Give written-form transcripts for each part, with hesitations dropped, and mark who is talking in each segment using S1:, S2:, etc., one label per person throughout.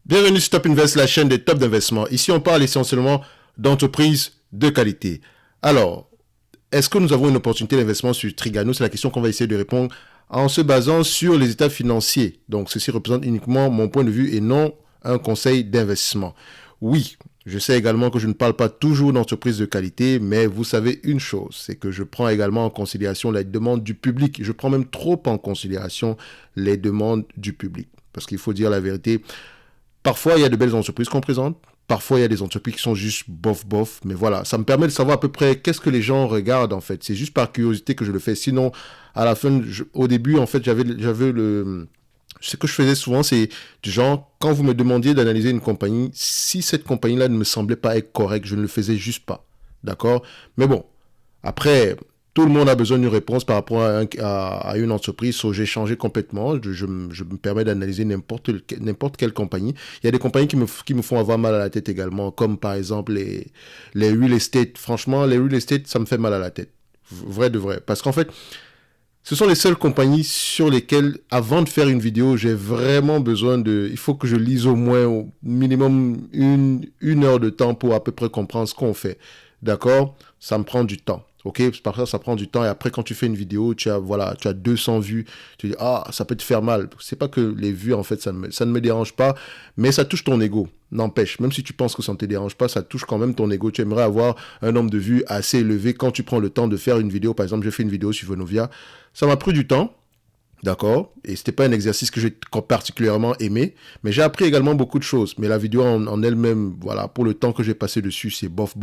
S1: Bienvenue sur Top Invest, la chaîne des top d'investissement. Ici, on parle essentiellement d'entreprises de qualité. Alors, est-ce que nous avons une opportunité d'investissement sur Trigano? C'est la question qu'on va essayer de répondre en se basant sur les états financiers. Donc, ceci représente uniquement mon point de vue et non un conseil d'investissement. Oui, je sais également que je ne parle pas toujours d'entreprises de qualité, mais vous savez une chose, c'est que je prends également en considération les demandes du public. Je prends même trop en considération les demandes du public. Parce qu'il faut dire la vérité, parfois, il y a de belles entreprises qu'on présente. Parfois, il y a des entreprises qui sont juste bof. Mais voilà, ça me permet de savoir à peu près qu'est-ce que les gens regardent, en fait. C'est juste par curiosité que je le fais. Sinon, à la fin, au début, en fait, j'avais le... Ce que je faisais souvent, c'est du genre, quand vous me demandiez d'analyser une compagnie, si cette compagnie-là ne me semblait pas être correcte, je ne le faisais juste pas. D'accord? Mais bon, après, tout le monde a besoin d'une réponse par rapport à une entreprise. So, j'ai changé complètement. Je me permets d'analyser n'importe quelle compagnie. Il y a des compagnies qui me font avoir mal à la tête également, comme par exemple les real estate. Franchement, les real estate, ça me fait mal à la tête. Vrai de vrai. Parce qu'en fait, ce sont les seules compagnies sur lesquelles, avant de faire une vidéo, j'ai vraiment besoin de... Il faut que je lise au moins au minimum une heure de temps pour à peu près comprendre ce qu'on fait. D'accord? Ça me prend du temps. Ok? Parfois, ça prend du temps. Et après, quand tu fais une vidéo, voilà, tu as 200 vues. Tu dis, ah, ça peut te faire mal. C'est pas que les vues, en fait, ça ne me dérange pas, mais ça touche ton ego. N'empêche, même si tu penses que ça ne te dérange pas, ça touche quand même ton ego. Tu aimerais avoir un nombre de vues assez élevé quand tu prends le temps de faire une vidéo. Par exemple, j'ai fait une vidéo sur Vonovia. Ça m'a pris du temps, d'accord? Et c'était pas un exercice que j'ai particulièrement aimé, mais j'ai appris également beaucoup de choses. Mais la vidéo en elle-même, voilà, pour le temps que j'ai passé dessus, c'est bof.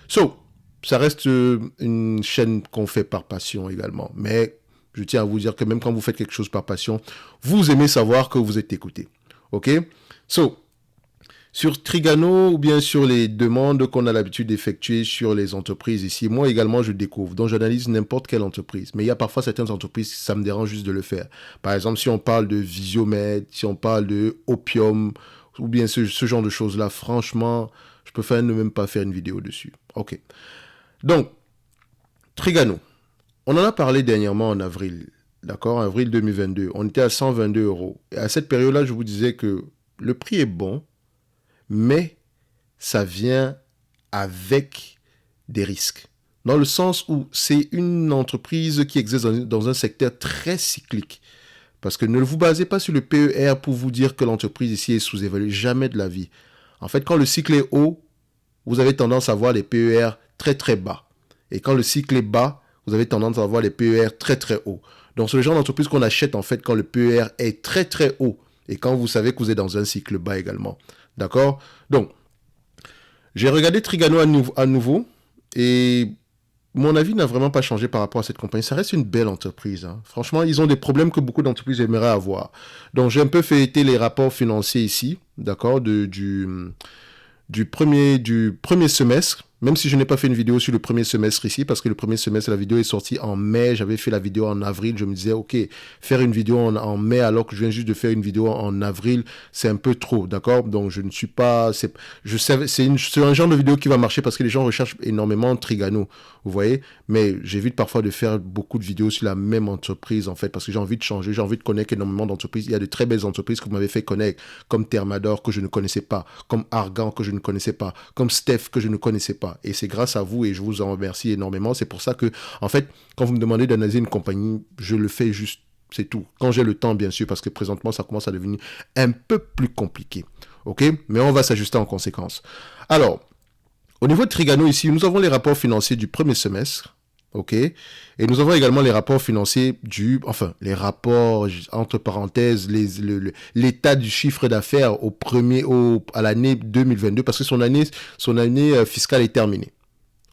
S1: So, ça reste une chaîne qu'on fait par passion également. Mais je tiens à vous dire que même quand vous faites quelque chose par passion, vous aimez savoir que vous êtes écouté. OK? So, sur Trigano ou bien sur les demandes qu'on a l'habitude d'effectuer sur les entreprises ici, moi également je découvre, donc j'analyse n'importe quelle entreprise. Mais il y a parfois certaines entreprises, ça me dérange juste de le faire. Par exemple, si on parle de Visiomed, si on parle de Opium, ou bien ce genre de choses-là, franchement, je préfère ne même pas faire une vidéo dessus. Ok. Donc, Trigano, on en a parlé dernièrement en avril, d'accord, en avril 2022. On était à 122 euros. Et à cette période-là, je vous disais que le prix est bon, mais ça vient avec des risques. Dans le sens où c'est une entreprise qui existe dans un secteur très cyclique. Parce que ne vous basez pas sur le PER pour vous dire que l'entreprise ici est sous-évaluée. Jamais de la vie. En fait, quand le cycle est haut, vous avez tendance à voir les PER très bas. Et quand le cycle est bas, vous avez tendance à voir les PER très hauts. Donc c'est le genre d'entreprise qu'on achète en fait quand le PER est très haut. Et quand vous savez que vous êtes dans un cycle bas également. D'accord? Donc, j'ai regardé Trigano à nouveau et mon avis n'a vraiment pas changé par rapport à cette compagnie. Ça reste une belle entreprise. Hein. Franchement, ils ont des problèmes que beaucoup d'entreprises aimeraient avoir. Donc, j'ai un peu feuilleté les rapports financiers ici, d'accord, du premier semestre, même si je n'ai pas fait une vidéo sur le premier semestre ici, parce que le premier semestre, la vidéo est sortie en mai, j'avais fait la vidéo en avril, je me disais, ok, faire une vidéo en mai alors que je viens juste de faire une vidéo en avril, c'est un peu trop, d'accord? Donc je ne suis pas, je sais, c'est un genre de vidéo qui va marcher parce que les gens recherchent énormément Trigano, vous voyez? Mais j'évite parfois de faire beaucoup de vidéos sur la même entreprise, en fait, parce que j'ai envie de changer, j'ai envie de connaître énormément d'entreprises. Il y a de très belles entreprises que vous m'avez fait connaître, comme Thermador que je ne connaissais pas, comme Argan que je ne connaissais pas, comme Steph que je ne connaissais pas. Et c'est grâce à vous et je vous en remercie énormément. C'est pour ça que, en fait, quand vous me demandez d'analyser une compagnie, je le fais juste, c'est tout. Quand j'ai le temps, bien sûr, parce que présentement, ça commence à devenir un peu plus compliqué. OK? Mais on va s'ajuster en conséquence. Alors, au niveau de Trigano ici, nous avons les rapports financiers du premier semestre. OK? Et nous avons également les rapports financiers les rapports, entre parenthèses, l'état du chiffre d'affaires à l'année 2022, parce que son année fiscale est terminée.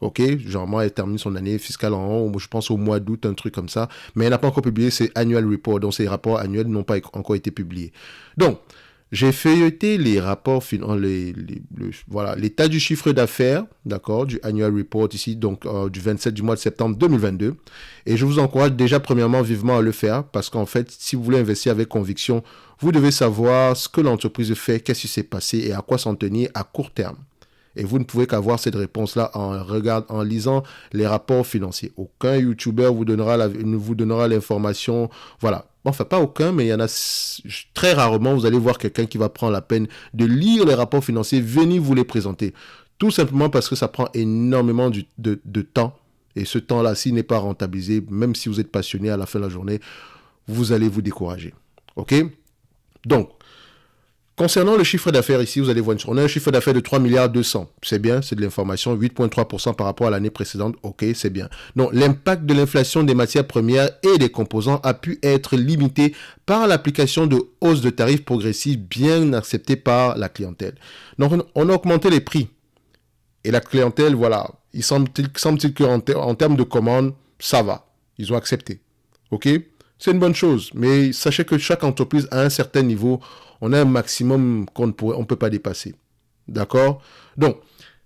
S1: OK? Généralement, elle termine son année fiscale je pense au mois d'août, un truc comme ça. Mais elle n'a pas encore publié ses annual reports, donc ses rapports annuels n'ont pas encore été publiés. Donc, j'ai feuilleté les rapports, voilà, l'état du chiffre d'affaires, d'accord, du annual report ici, donc du 27 du mois de septembre 2022. Et je vous encourage déjà premièrement vivement à le faire parce qu'en fait, si vous voulez investir avec conviction, vous devez savoir ce que l'entreprise fait, qu'est-ce qui s'est passé et à quoi s'en tenir à court terme. Et vous ne pouvez qu'avoir cette réponse-là en lisant les rapports financiers. Aucun YouTuber ne vous donnera l'information. Voilà. Enfin, pas aucun, mais il y en a très rarement. Vous allez voir quelqu'un qui va prendre la peine de lire les rapports financiers, venir vous les présenter. Tout simplement parce que ça prend énormément de temps. Et ce temps-là, s'il n'est pas rentabilisé, même si vous êtes passionné à la fin de la journée, vous allez vous décourager. OK? Donc, concernant le chiffre d'affaires ici, vous allez voir, on a un chiffre d'affaires de 3 milliards 200. C'est bien, c'est de l'information. 8,3% par rapport à l'année précédente. OK, c'est bien. Donc, l'impact de l'inflation des matières premières et des composants a pu être limité par l'application de hausses de tarifs progressives bien acceptées par la clientèle. Donc, on a augmenté les prix. Et la clientèle, voilà, il semble-t-il qu'en termes de commandes, ça va. Ils ont accepté. OK? C'est une bonne chose. Mais sachez que chaque entreprise à un certain niveau, on a un maximum qu'on ne peut pas dépasser. D'accord? Donc,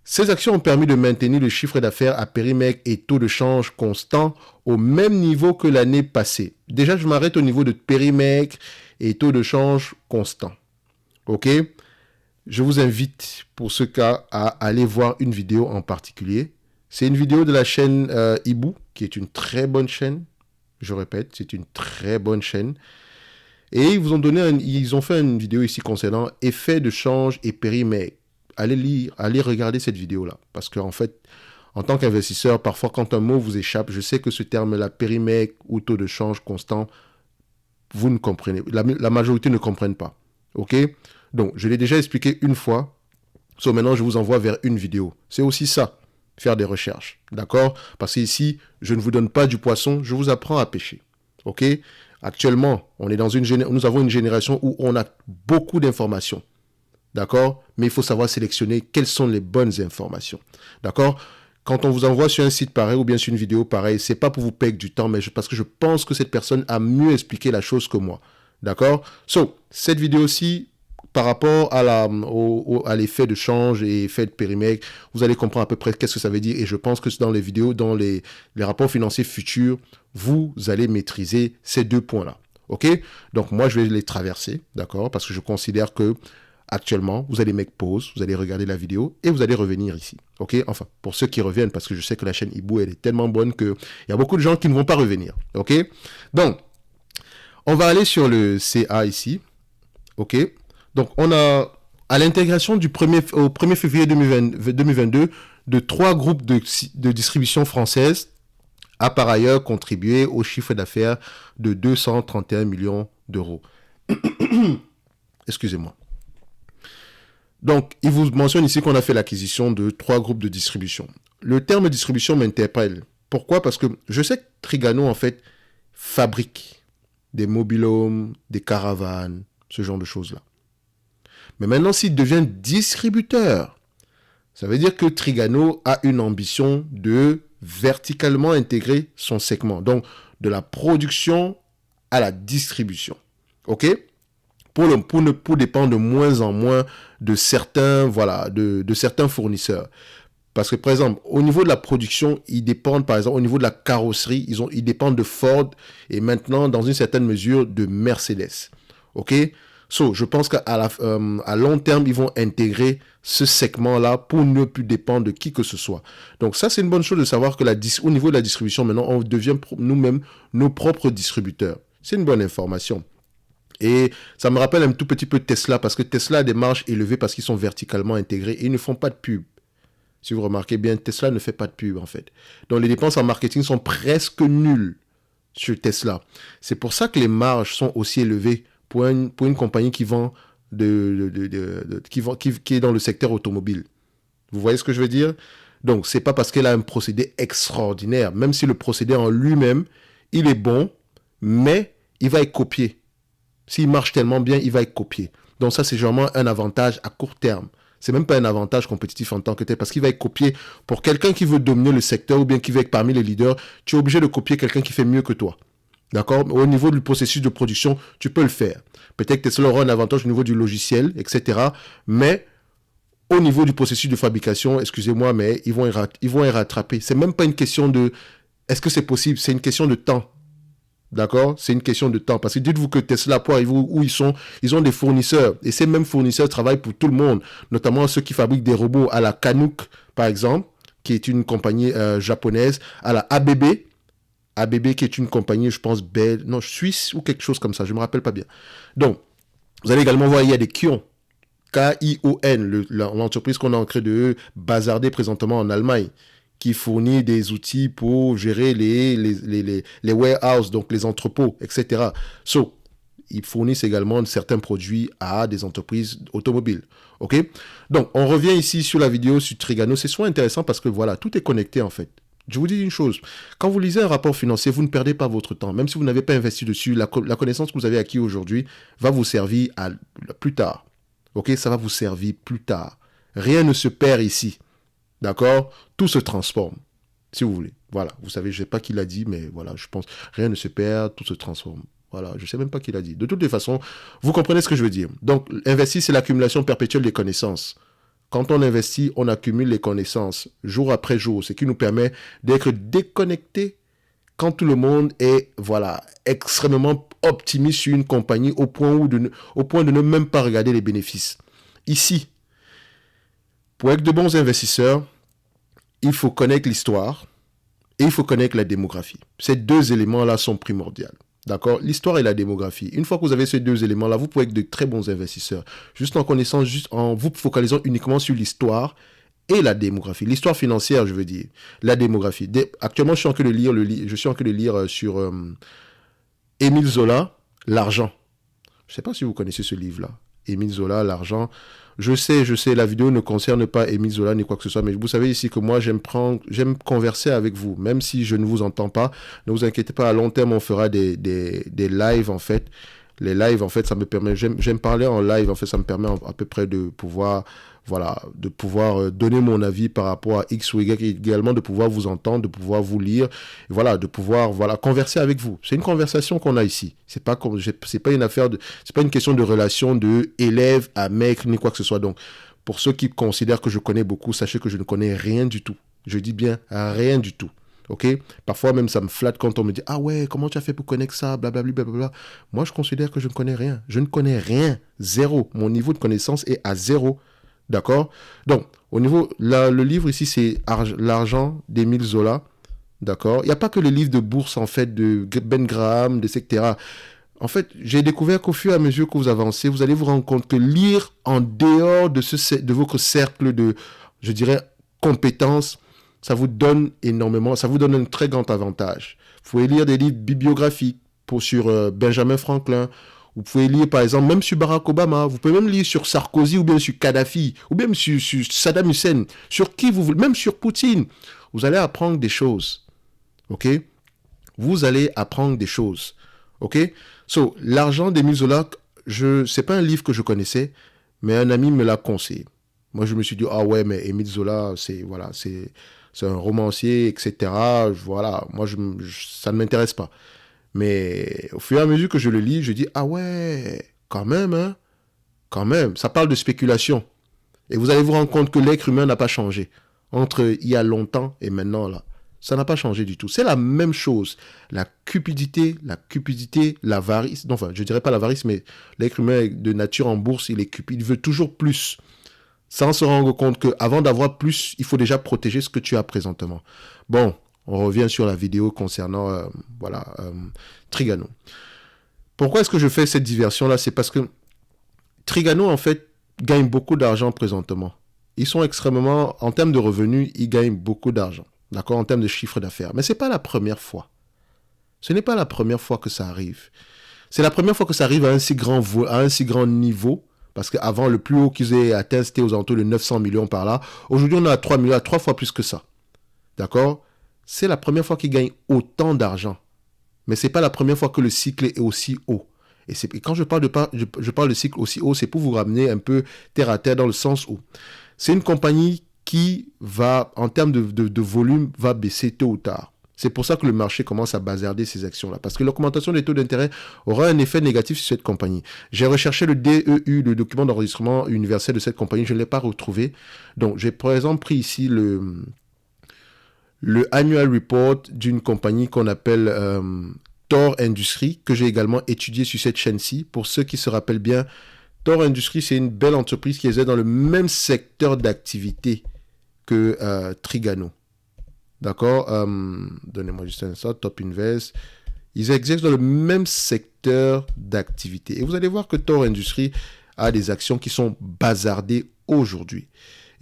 S1: ces actions ont permis de maintenir le chiffre d'affaires à périmètre et taux de change constant au même niveau que l'année passée. Déjà, je m'arrête au niveau de périmètre et taux de change constant. OK? Je vous invite, pour ce cas, à aller voir une vidéo en particulier. C'est une vidéo de la chaîne Ibu, qui est une très bonne chaîne. Je répète, c'est une très bonne chaîne. Et ils ont fait une vidéo ici concernant effet de change et périmètre. Allez regarder cette vidéo-là. Parce qu'en fait, en tant qu'investisseur, parfois quand un mot vous échappe, je sais que ce terme-là, périmètre ou taux de change constant, vous ne comprenez. La majorité ne comprennent pas. OK? Donc, je l'ai déjà expliqué une fois. So, maintenant, je vous envoie vers une vidéo. C'est aussi ça, faire des recherches. D'accord? Parce qu'ici, je ne vous donne pas du poisson, je vous apprends à pêcher. OK? Actuellement, nous avons une génération où on a beaucoup d'informations. D'accord? Mais il faut savoir sélectionner quelles sont les bonnes informations. D'accord? Quand on vous envoie sur un site pareil ou bien sur une vidéo pareille, c'est pas pour vous perdre du temps, mais parce que je pense que cette personne a mieux expliqué la chose que moi. D'accord? So, cette vidéo-ci, par rapport à l'effet de change et effet de périmètre, vous allez comprendre à peu près qu'est-ce que ça veut dire. Et je pense que dans les vidéos, dans les rapports financiers futurs, vous allez maîtriser ces deux points-là. OK? Donc, moi, je vais les traverser, d'accord? Parce que je considère que actuellement, vous allez mettre pause, vous allez regarder la vidéo et vous allez revenir ici. OK? Enfin, pour ceux qui reviennent, parce que je sais que la chaîne Ibu, elle est tellement bonne qu'il y a beaucoup de gens qui ne vont pas revenir. OK? Donc, on va aller sur le CA ici. OK? Donc, on a, à l'intégration au 1er février 2022, de 3 groupes de distribution française a par ailleurs contribué au chiffre d'affaires de 231 millions d'euros. Excusez-moi. Donc, il vous mentionne ici qu'on a fait l'acquisition de 3 groupes de distribution. Le terme distribution m'interpelle. Pourquoi? Parce que je sais que Trigano, en fait, fabrique des mobil-homes, des caravanes, ce genre de choses-là. Mais maintenant, s'il devient distributeur, ça veut dire que Trigano a une ambition de verticalement intégrer son segment. Donc, de la production à la distribution. OK? Pour dépendre de moins en moins de certains fournisseurs. Parce que, par exemple, au niveau de la production, ils dépendent, par exemple, au niveau de la carrosserie, ils dépendent de Ford et maintenant, dans une certaine mesure, de Mercedes. OK? So, je pense qu'à long terme, ils vont intégrer ce segment-là pour ne plus dépendre de qui que ce soit. Donc ça, c'est une bonne chose de savoir que au niveau de la distribution, maintenant, on devient nous-mêmes nos propres distributeurs. C'est une bonne information. Et ça me rappelle un tout petit peu Tesla, parce que Tesla a des marges élevées parce qu'ils sont verticalement intégrés et ils ne font pas de pub. Si vous remarquez bien, Tesla ne fait pas de pub, en fait. Donc les dépenses en marketing sont presque nulles sur Tesla. C'est pour ça que les marges sont aussi élevées pour une compagnie qui vend qui est dans le secteur automobile. Vous voyez ce que je veux dire? Donc, c'est pas parce qu'elle a un procédé extraordinaire, même si le procédé en lui-même, il est bon, mais il va être copié. S'il marche tellement bien, il va être copié. Donc ça, c'est généralement un avantage à court terme. C'est même pas un avantage compétitif en tant que tel, parce qu'il va être copié. Pour quelqu'un qui veut dominer le secteur ou bien qui veut être parmi les leaders, tu es obligé de copier quelqu'un qui fait mieux que toi. D'accord? Au niveau du processus de production, tu peux le faire. Peut-être que Tesla aura un avantage au niveau du logiciel, etc. Mais au niveau du processus de fabrication, excusez-moi, mais ils vont y rattraper. C'est même pas une question de est-ce que c'est possible, c'est une question de temps. D'accord? C'est une question de temps. Parce que dites-vous que Tesla, pour arriver où ils sont, ils ont des fournisseurs. Et ces mêmes fournisseurs travaillent pour tout le monde. Notamment ceux qui fabriquent des robots à la Canuck, par exemple, qui est une compagnie japonaise, à la ABB. ABB qui est une compagnie, je pense, belge, non, suisse ou quelque chose comme ça. Je ne me rappelle pas bien. Donc, vous allez également voir, il y a des Kion. Kion, l'entreprise qu'on a en créé de eux, bazardée présentement en Allemagne, qui fournit des outils pour gérer les warehouses, donc les entrepôts, etc. So, ils fournissent également certains produits à des entreprises automobiles. OK? Donc, on revient ici sur la vidéo sur Trigano. C'est soit intéressant parce que voilà, tout est connecté en fait. Je vous dis une chose, quand vous lisez un rapport financier, vous ne perdez pas votre temps. Même si vous n'avez pas investi dessus, la connaissance que vous avez acquise aujourd'hui va vous servir plus tard. OK? Ça va vous servir plus tard. Rien ne se perd ici. D'accord? Tout se transforme, si vous voulez. Voilà, vous savez, je ne sais pas qui l'a dit, mais voilà, je pense, rien ne se perd, tout se transforme. Voilà, je ne sais même pas qui l'a dit. De toutes les façons, vous comprenez ce que je veux dire. Donc, investir, c'est l'accumulation perpétuelle des connaissances. Quand on investit, on accumule les connaissances, jour après jour, ce qui nous permet d'être déconnectés quand tout le monde est, voilà, extrêmement optimiste sur une compagnie au point de ne même pas regarder les bénéfices. Ici, pour être de bons investisseurs, il faut connaître l'histoire et il faut connaître la démographie. Ces deux éléments-là sont primordiaux. D'accord? L'histoire et la démographie. Une fois que vous avez ces deux éléments-là, vous pouvez être de très bons investisseurs. Juste en vous focalisant uniquement sur l'histoire et la démographie. L'histoire financière, je veux dire. La démographie. Actuellement, je suis en train de lire sur Émile Zola, L'argent. Je ne sais pas si vous connaissez ce livre-là. Émile Zola, L'argent. Je sais, la vidéo ne concerne pas Émile Zola ni quoi que ce soit, mais vous savez ici que moi, j'aime converser avec vous, même si je ne vous entends pas. Ne vous inquiétez pas, à long terme, on fera des lives, en fait. Les lives, en fait, ça me permet, j'aime parler en live, en fait, ça me permet à peu près de pouvoir, voilà, de pouvoir donner mon avis par rapport à X ou Y, et également de pouvoir vous entendre, de pouvoir vous lire, voilà, de pouvoir, voilà, converser avec vous. C'est une conversation qu'on a ici. C'est pas une affaire c'est pas une question de relation de élève à maître, ni quoi que ce soit. Donc, pour ceux qui considèrent que je connais beaucoup, sachez que je ne connais rien du tout. Je dis bien rien du tout. Ok? Parfois même ça me flatte quand on me dit ah ouais, comment tu as fait pour connaître ça, blablabla, blablabla. Moi je considère que je ne connais rien. Je ne connais rien. Zéro. Mon niveau de connaissance est à zéro. D'accord? Donc, au niveau, le livre ici, c'est L'argent d'Émile Zola. D'accord? Il n'y a pas que les livres de bourse, en fait, de Ben Graham, etc. En fait, j'ai découvert qu'au fur et à mesure que vous avancez, vous allez vous rendre compte que lire en dehors de votre cercle de, je dirais, compétences, ça vous donne énormément, ça vous donne un très grand avantage. Vous pouvez lire des livres bibliographiques sur Benjamin Franklin. Vous pouvez lire, par exemple, même sur Barack Obama. Vous pouvez même lire sur Sarkozy ou bien sur Kadhafi ou bien sur Saddam Hussein. Sur qui vous voulez, même sur Poutine. Vous allez apprendre des choses. OK? Vous allez apprendre des choses. OK? So, L'argent d'Émile Zola, c'est pas un livre que je connaissais, mais un ami me l'a conseillé. Moi, je me suis dit, ah ouais, mais Émile Zola, c'est un romancier, etc. Voilà, moi, ça ne m'intéresse pas. Mais au fur et à mesure que je le lis, je dis, ah ouais, quand même, hein, quand même. Ça parle de spéculation. Et vous allez vous rendre compte que l'être humain n'a pas changé entre il y a longtemps et maintenant, là. Ça n'a pas changé du tout. C'est la même chose. La cupidité, l'avarice. Non, enfin, je dirais pas l'avarice, mais l'être humain de nature en bourse, il est cupide. Il veut toujours plus. Sans se rendre compte qu'avant d'avoir plus, il faut déjà protéger ce que tu as présentement. Bon, on revient sur la vidéo concernant Trigano. Pourquoi est-ce que je fais cette diversion-là? C'est parce que Trigano, en fait, gagne beaucoup d'argent présentement. Ils sont extrêmement, en termes de revenus, ils gagnent beaucoup d'argent. D'accord? En termes de chiffre d'affaires. Mais ce n'est pas la première fois. Ce n'est pas la première fois que ça arrive. C'est la première fois que ça arrive à un si grand niveau. Parce qu'avant, le plus haut qu'ils aient atteint, c'était aux alentours de 900 millions par là. Aujourd'hui, on est à 3 millions, à 3 fois plus que ça. D'accord? C'est la première fois qu'ils gagnent autant d'argent. Mais ce n'est pas la première fois que le cycle est aussi haut. Et quand je parle de cycle aussi haut, c'est pour vous ramener un peu terre à terre dans le sens où c'est une compagnie qui va, en termes de volume, va baisser tôt ou tard. C'est pour ça que le marché commence à bazarder ces actions-là. Parce que l'augmentation des taux d'intérêt aura un effet négatif sur cette compagnie. J'ai recherché le DEU, le document d'enregistrement universel de cette compagnie. Je ne l'ai pas retrouvé. Donc, j'ai par exemple pris ici le annual report d'une compagnie qu'on appelle Thor Industries, que j'ai également étudié sur cette chaîne-ci. Pour ceux qui se rappellent bien, Thor Industries, c'est une belle entreprise qui est dans le même secteur d'activité que Trigano. D'accord, donnez-moi juste un instant, Top Invest. Ils exercent dans le même secteur d'activité. Et vous allez voir que Thor Industries a des actions qui sont bazardées aujourd'hui.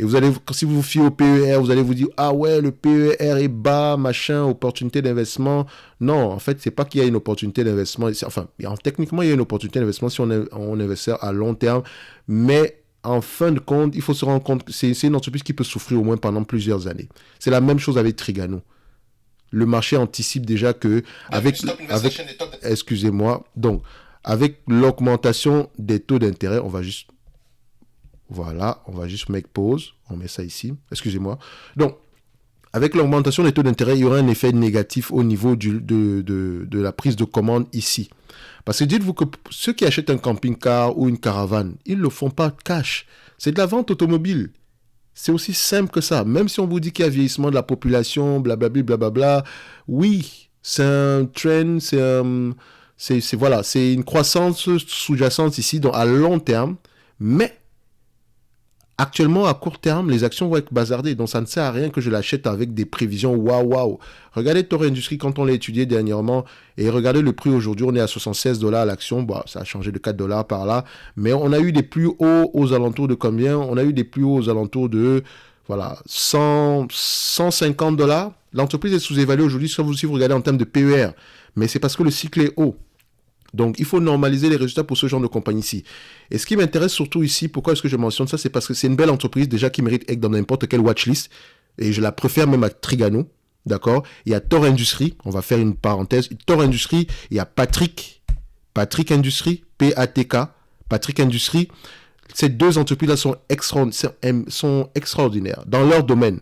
S1: Et vous allez, si vous vous fiez au PER, vous allez vous dire, ah ouais, le PER est bas, machin, opportunité d'investissement. Non, en fait, c'est pas qu'il y a une opportunité d'investissement. Enfin, techniquement, il y a une opportunité d'investissement si on investit à long terme. Mais en fin de compte, il faut se rendre compte que c'est une entreprise qui peut souffrir au moins pendant plusieurs années. C'est la même chose avec Trigano. Le marché anticipe déjà que excusez-moi, donc avec l'augmentation des taux d'intérêt, on va juste make pause, on met ça ici, excusez-moi. Donc, avec l'augmentation des taux d'intérêt, il y aura un effet négatif au niveau de la prise de commande ici. Parce que dites-vous que ceux qui achètent un camping-car ou une caravane, ils ne le font pas cash. C'est de la vente automobile. C'est aussi simple que ça. Même si on vous dit qu'il y a vieillissement de la population, blablabla, blablabla, oui, c'est un trend, c'est une croissance sous-jacente ici, donc à long terme. Mais actuellement, à court terme, les actions vont être bazardées. Donc, ça ne sert à rien que je l'achète avec des prévisions waouh. Regardez Thor Industries quand on l'a étudié dernièrement. Et regardez le prix aujourd'hui. On est à 76 $ l'action. Bon, ça a changé de 4 $ par là. Mais on a eu des plus hauts aux alentours de combien? On a eu des plus hauts aux alentours de 150 $. L'entreprise est sous-évaluée aujourd'hui si vous regardez en termes de PER. Mais c'est parce que le cycle est haut. Donc, il faut normaliser les résultats pour ce genre de compagnie-ci. Et ce qui m'intéresse surtout ici, pourquoi est-ce que je mentionne ça? C'est parce que c'est une belle entreprise déjà qui mérite d'être dans n'importe quelle watchlist. Et je la préfère même à Trigano. D'accord? Il y a Thor Industries. On va faire une parenthèse. Thor Industries, il y a Patrick Industries, P-A-T-K. Patrick Industries. Ces deux entreprises-là sont extraordinaires dans leur domaine.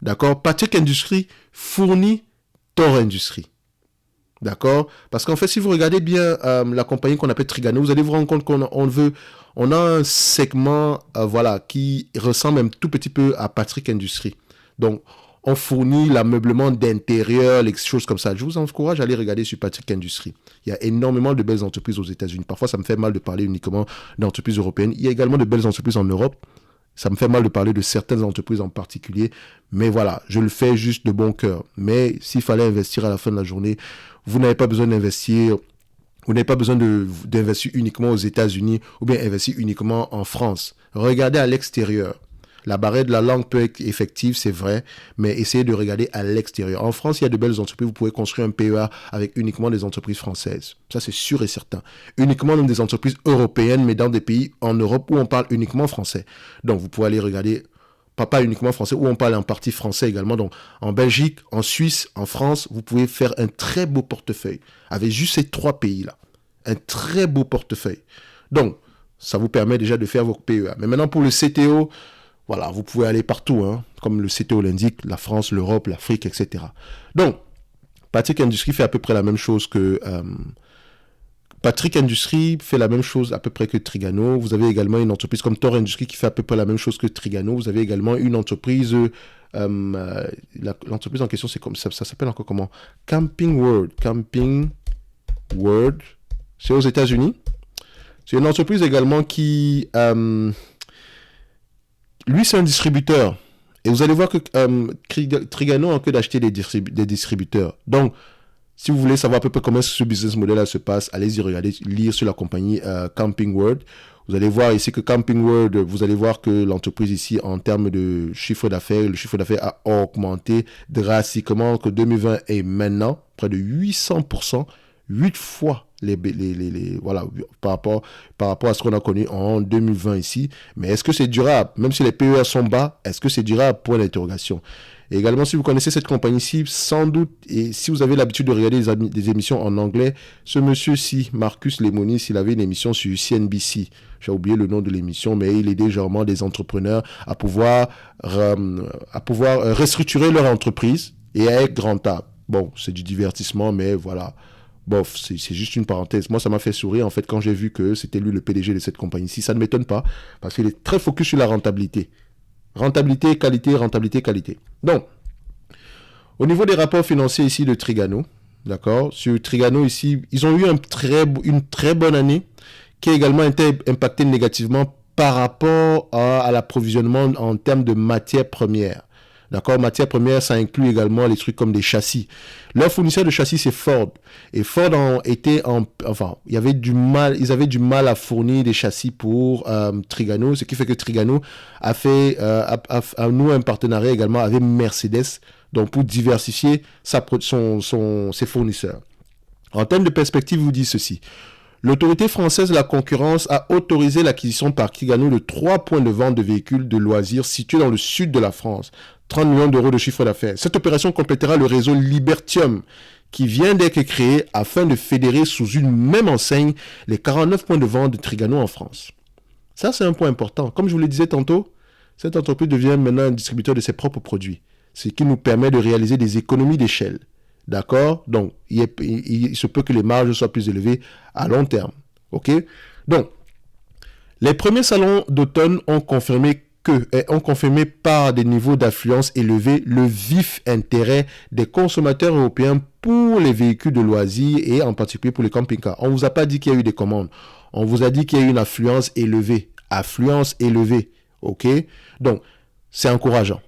S1: D'accord? Patrick Industries fournit Thor Industries. D'accord? Parce qu'en fait, si vous regardez bien la compagnie qu'on appelle Trigano, vous allez vous rendre compte on a un segment qui ressemble un tout petit peu à Patrick Industries. Donc, on fournit l'ameublement d'intérieur, les choses comme ça. Je vous encourage à aller regarder sur Patrick Industries. Il y a énormément de belles entreprises aux États-Unis. Parfois, ça me fait mal de parler uniquement d'entreprises européennes. Il y a également de belles entreprises en Europe. Ça me fait mal de parler de certaines entreprises en particulier. Mais voilà, je le fais juste de bon cœur. Mais s'il fallait investir à la fin de la journée, vous n'avez pas besoin d'investir. Vous n'avez pas besoin d'investir uniquement aux États-Unis ou bien investir uniquement en France. Regardez à l'extérieur. La barrière de la langue peut être effective, c'est vrai, mais essayez de regarder à l'extérieur. En France, il y a de belles entreprises. Vous pouvez construire un PEA avec uniquement des entreprises françaises. Ça, c'est sûr et certain. Uniquement même des entreprises européennes, mais dans des pays en Europe où on parle uniquement français. Donc, vous pouvez aller regarder, pas uniquement français, où on parle en partie français également. Donc, en Belgique, en Suisse, en France, vous pouvez faire un très beau portefeuille avec juste ces 3 pays-là. Un très beau portefeuille. Donc, ça vous permet déjà de faire vos PEA. Mais maintenant, pour le CTO, voilà, vous pouvez aller partout, hein, comme le CTO l'indique, la France, l'Europe, l'Afrique, etc. Donc, Patrick Industries fait à peu près la même chose que... Patrick Industries fait la même chose à peu près que Trigano. Vous avez également une entreprise comme Thor Industries qui fait à peu près la même chose que Trigano. Vous avez également une entreprise... l'entreprise en question, c'est comme ça s'appelle encore comment? Camping World. Camping World. C'est aux États-Unis. C'est une entreprise également qui... lui, c'est un distributeur. Et vous allez voir que Trigano a que d'acheter des distributeurs. Donc, si vous voulez savoir à peu près comment ce business model se passe, allez-y regarder, lire sur la compagnie Camping World. Vous allez voir ici que Camping World, vous allez voir que l'entreprise ici, en termes de chiffre d'affaires, le chiffre d'affaires a augmenté drastiquement entre 2020 et maintenant, près de 800%, 8 fois voilà, par rapport à ce qu'on a connu en 2020 ici. Mais est-ce que c'est durable? Même si les PER sont bas, est-ce que c'est durable? Point d'interrogation. Et également, si vous connaissez cette compagnie-ci, sans doute, et si vous avez l'habitude de regarder des émissions en anglais, ce monsieur-ci, Marcus Lemonis, il avait une émission sur CNBC. J'ai oublié le nom de l'émission, mais il aidait généralement des entrepreneurs à pouvoir restructurer leur entreprise et à être rentable. Bon, c'est du divertissement, mais voilà. Bof, c'est juste une parenthèse. Moi, ça m'a fait sourire, en fait, quand j'ai vu que c'était lui le PDG de cette compagnie-ci. Ça ne m'étonne pas, parce qu'il est très focus sur la rentabilité. Rentabilité, qualité, rentabilité, qualité. Donc, au niveau des rapports financiers ici de Trigano, d'accord? Sur Trigano ici, ils ont eu une très bonne année qui a également été impactée négativement par rapport à l'approvisionnement en termes de matières premières. D'accord, matières premières, ça inclut également les trucs comme des châssis. Leur fournisseur de châssis, c'est Ford. Et Ford ils avaient du mal à fournir des châssis pour Trigano, ce qui fait que Trigano a fait, noué un partenariat également avec Mercedes, donc pour diversifier ses fournisseurs. En termes de perspective, vous dit ceci. L'autorité française de la concurrence a autorisé l'acquisition par Trigano de 3 points de vente de véhicules de loisirs situés dans le sud de la France. 30 millions d'euros de chiffre d'affaires. Cette opération complétera le réseau Libertium qui vient d'être créé afin de fédérer sous une même enseigne les 49 points de vente de Trigano en France. Ça, c'est un point important. Comme je vous le disais tantôt, cette entreprise devient maintenant un distributeur de ses propres produits, ce qui nous permet de réaliser des économies d'échelle. D'accord? Donc, il se peut que les marges soient plus élevées à long terme. OK? Donc, les premiers salons d'automne ont confirmé par des niveaux d'affluence élevés le vif intérêt des consommateurs européens pour les véhicules de loisirs et en particulier pour les camping-cars. On ne vous a pas dit qu'il y a eu des commandes. On vous a dit qu'il y a eu une affluence élevée. Affluence élevée. OK? Donc, c'est encourageant.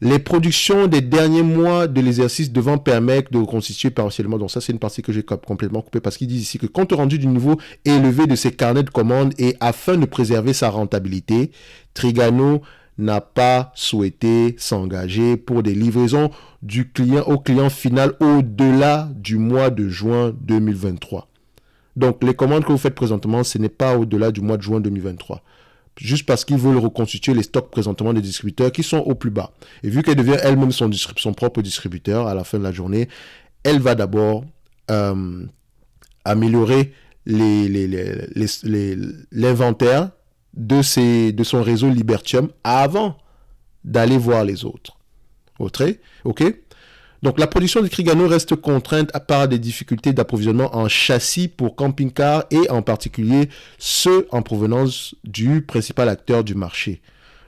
S1: Les productions des derniers mois de l'exercice devant permettre de reconstituer partiellement. Donc ça, c'est une partie que j'ai complètement coupée parce qu'ils disent ici que compte rendu du niveau élevé de ses carnets de commandes et afin de préserver sa rentabilité, Trigano n'a pas souhaité s'engager pour des livraisons du client au client final au-delà du mois de juin 2023. Donc les commandes que vous faites présentement, ce n'est pas au-delà du mois de juin 2023. Juste parce qu'ils veulent reconstituer les stocks présentement des distributeurs qui sont au plus bas. Et vu qu'elle devient elle-même son propre distributeur à la fin de la journée, elle va d'abord améliorer l'inventaire de son réseau Libertium avant d'aller voir les autres. OK? Donc, la production de Trigano reste contrainte par des difficultés d'approvisionnement en châssis pour camping-cars et en particulier ceux en provenance du principal acteur du marché.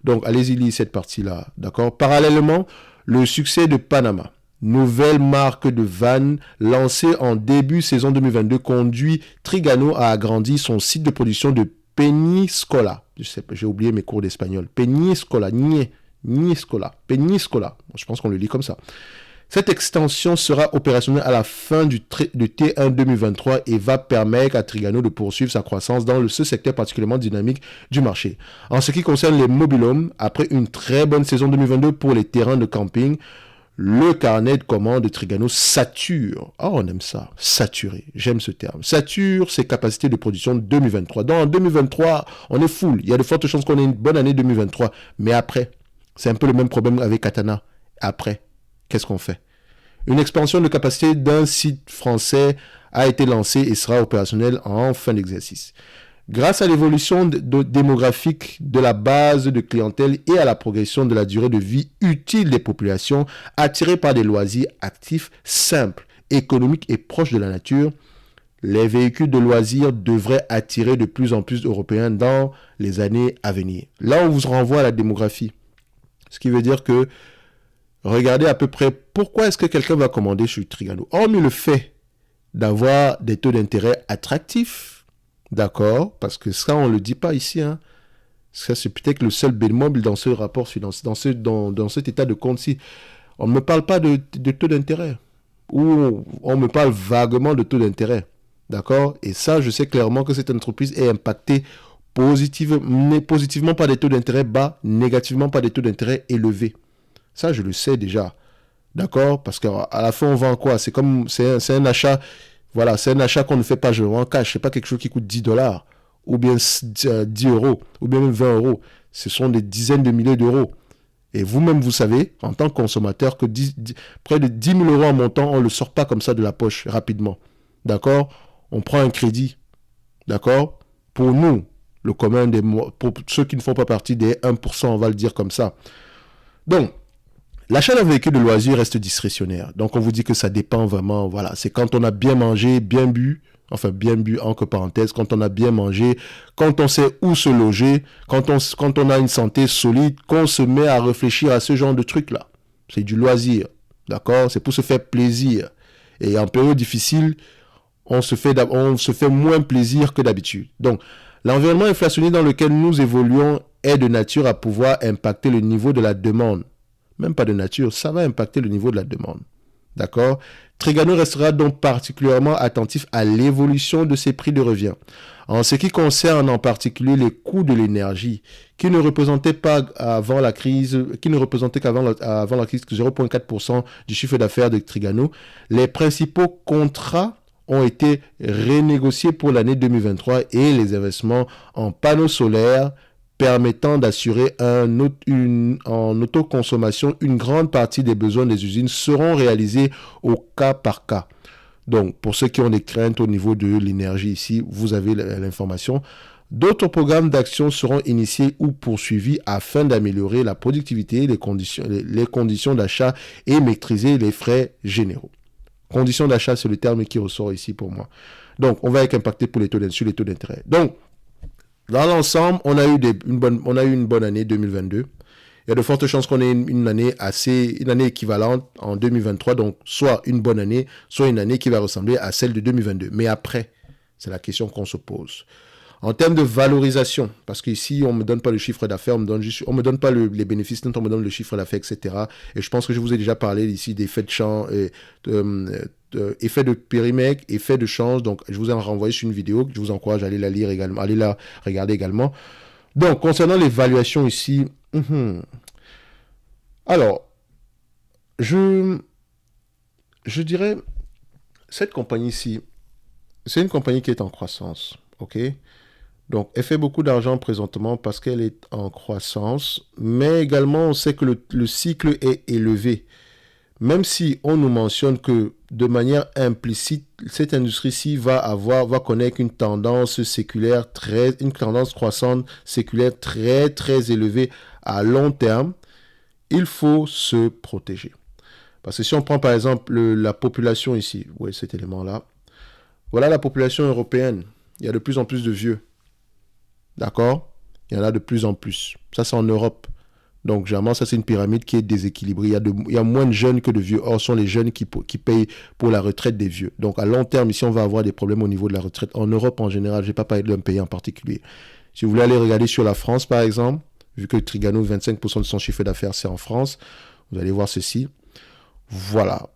S1: Donc, allez-y lire cette partie-là, d'accord? Parallèlement, le succès de Panama, nouvelle marque de van lancée en début saison 2022, conduit Trigano à agrandir son site de production de Peñíscola. J'ai oublié mes cours d'espagnol. Peñíscola. Je pense qu'on le lit comme ça. Cette extension sera opérationnelle à la fin de T1 2023 et va permettre à Trigano de poursuivre sa croissance dans ce secteur particulièrement dynamique du marché. En ce qui concerne les mobilhomes, après une très bonne saison 2022 pour les terrains de camping, le carnet de commandes de Trigano sature. Oh, on aime ça. Saturer. J'aime ce terme. Sature ses capacités de production 2023. Donc, en 2023, on est full. Il y a de fortes chances qu'on ait une bonne année 2023. Mais après, c'est un peu le même problème avec Katana. Après, qu'est-ce qu'on fait? Une expansion de capacité d'un site français a été lancée et sera opérationnelle en fin d'exercice. Grâce à l'évolution démographique de la base de clientèle et à la progression de la durée de vie utile des populations attirées par des loisirs actifs, simples, économiques et proches de la nature, les véhicules de loisirs devraient attirer de plus en plus d'Européens dans les années à venir. Là, on vous renvoie à la démographie. Ce qui veut dire que regardez à peu près pourquoi est-ce que quelqu'un va commander sur Trigano. Hormis le fait d'avoir des taux d'intérêt attractifs, d'accord, parce que ça, on ne le dit pas ici, hein. Ça, c'est peut-être le seul bémol dans ce rapport financier, dans cet état de compte-ci. On ne me parle pas de taux d'intérêt, ou on me parle vaguement de taux d'intérêt, d'accord. Et ça, je sais clairement que cette entreprise est impactée positivement par des taux d'intérêt bas, négativement par des taux d'intérêt élevés. Ça, je le sais déjà. D'accord? Parce qu'à la fin, on vend quoi? C'est un achat. Voilà, c'est un achat qu'on ne fait pas en cash. C'est pas quelque chose qui coûte $10, ou bien 10 euros, ou bien même 20 euros. Ce sont des dizaines de milliers d'euros. Et vous-même, vous savez, en tant que consommateur, que près de 10 000 euros en montant, on ne le sort pas comme ça de la poche rapidement. D'accord? On prend un crédit. D'accord? Pour nous, le commun pour ceux qui ne font pas partie des 1%, on va le dire comme ça. Donc, l'achat d'un véhicule de loisir reste discrétionnaire. Donc, on vous dit que ça dépend vraiment. Voilà, c'est quand on a bien mangé, bien bu, enfin bien bu entre parenthèses, quand on a bien mangé, quand on sait où se loger, quand on a une santé solide, qu'on se met à réfléchir à ce genre de trucs-là. C'est du loisir, d'accord? C'est pour se faire plaisir. Et en période difficile, on se fait moins plaisir que d'habitude. Donc, l'environnement inflationniste dans lequel nous évoluons est de nature à pouvoir impacter le niveau de la demande. Même pas de nature, ça va impacter le niveau de la demande. D'accord? Trigano restera donc particulièrement attentif à l'évolution de ses prix de revient. En ce qui concerne en particulier les coûts de l'énergie, qui ne représentaient pas avant la crise, qui ne représentaient qu'avant la crise que 0,4% du chiffre d'affaires de Trigano, les principaux contrats ont été renégociés pour l'année 2023 et les investissements en panneaux solaires permettant d'assurer en autoconsommation une grande partie des besoins des usines seront réalisés au cas par cas. Donc, pour ceux qui ont des craintes au niveau de l'énergie ici, vous avez l'information. D'autres programmes d'action seront initiés ou poursuivis afin d'améliorer la productivité, les conditions d'achat et maîtriser les frais généraux. Conditions d'achat, c'est le terme qui ressort ici pour moi. Donc, on va être impacté pour sur les taux d'intérêt. Donc, dans l'ensemble, on a eu une bonne année 2022. Il y a de fortes chances qu'on ait une année équivalente en 2023. Donc, soit une bonne année, soit une année qui va ressembler à celle de 2022. Mais après, c'est la question qu'on se pose. En termes de valorisation, parce qu'ici, on ne me donne pas le chiffre d'affaires, on me donne pas les bénéfices, on me donne le chiffre d'affaires, etc. Et je pense que je vous ai déjà parlé ici d'effets de champ, effets de périmètre, effets de change. Donc, je vous ai renvoyé sur une vidéo que je vous encourage à aller la lire également, aller la regarder également. Donc, concernant l'évaluation ici, alors, je dirais, cette compagnie-ci, c'est une compagnie qui est en croissance, ok? Donc, elle fait beaucoup d'argent présentement parce qu'elle est en croissance, mais également, on sait que le cycle est élevé. Même si on nous mentionne que de manière implicite, cette industrie-ci va connaître une tendance séculaire une tendance croissante séculaire très, très élevée à long terme, il faut se protéger. Parce que si on prend par exemple la population ici, oui, cet élément-là, voilà la population européenne. Il y a de plus en plus de vieux. D'accord? Il y en a de plus en plus. Ça, c'est en Europe. Donc, généralement, ça, c'est une pyramide qui est déséquilibrée. Il y a moins de jeunes que de vieux. Or, ce sont les jeunes qui payent pour la retraite des vieux. Donc, à long terme, ici, on va avoir des problèmes au niveau de la retraite. En Europe, en général, je ne vais pas parler d'un pays en particulier. Si vous voulez aller regarder sur la France, par exemple, vu que Trigano, 25% de son chiffre d'affaires, c'est en France, vous allez voir ceci. Voilà.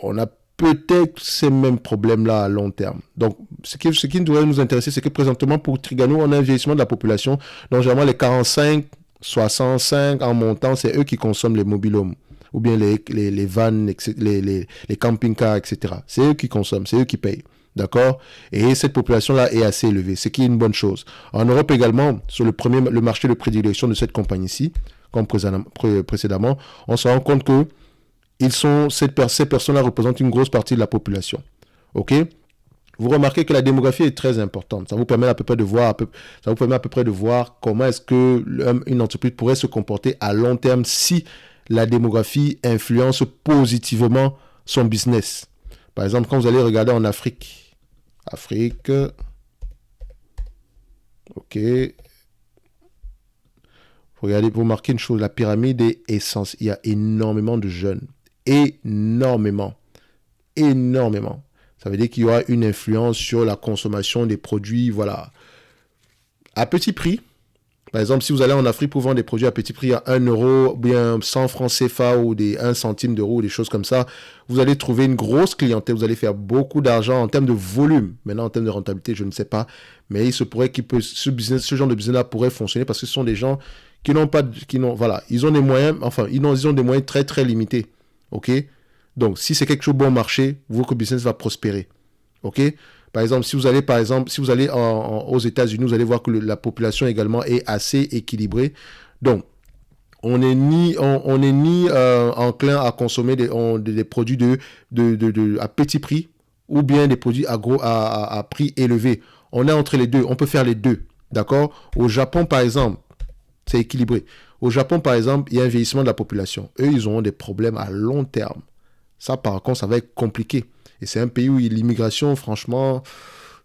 S1: On a peut-être ces mêmes problèmes-là à long terme. Donc, ce qui devrait nous intéresser, c'est que présentement, pour Trigano, on a un vieillissement de la population. Donc, généralement, les 45, 65 en montant, c'est eux qui consomment les mobil-homes. Ou bien les vannes, les camping-cars, etc. C'est eux qui consomment, c'est eux qui payent. D'accord? Et cette population-là est assez élevée, ce qui est une bonne chose. En Europe également, sur le marché de prédilection de cette compagnie-ci, comme précédemment, on se rend compte que ces personnes-là représentent une grosse partie de la population. OK? Vous remarquez que la démographie est très importante. Ça vous permet à peu près de voir comment est-ce que une entreprise pourrait se comporter à long terme si la démographie influence positivement son business. Par exemple, quand vous allez regarder en Afrique, OK. Regardez, vous remarquez une chose, la pyramide est essentielle. Il y a énormément de jeunes. Énormément. Ça veut dire qu'il y aura une influence sur la consommation des produits, voilà, à petit prix. Par exemple, si vous allez en Afrique pour vendre des produits à petit prix à 1 euro, bien 100 francs CFA ou 1 centime d'euro ou des choses comme ça, vous allez trouver une grosse clientèle, vous allez faire beaucoup d'argent en termes de volume. Maintenant, en termes de rentabilité, je ne sais pas, mais il se pourrait ce genre de business-là pourrait fonctionner parce que ce sont des gens ils ont des moyens, ils ont des moyens très, très limités. OK? Donc, si c'est quelque chose bon marché, votre business va prospérer. OK? Par exemple, si vous allez aux États-Unis, vous allez voir que la population également est assez équilibrée. Donc, on n'est ni enclin à consommer des produits à petit prix ou bien des produits à prix élevé. On est entre les deux. On peut faire les deux. D'accord? Au Japon, par exemple, c'est équilibré. Au Japon, par exemple, il y a un vieillissement de la population. Eux, ils auront des problèmes à long terme. Ça, par contre, ça va être compliqué. Et c'est un pays où l'immigration, franchement,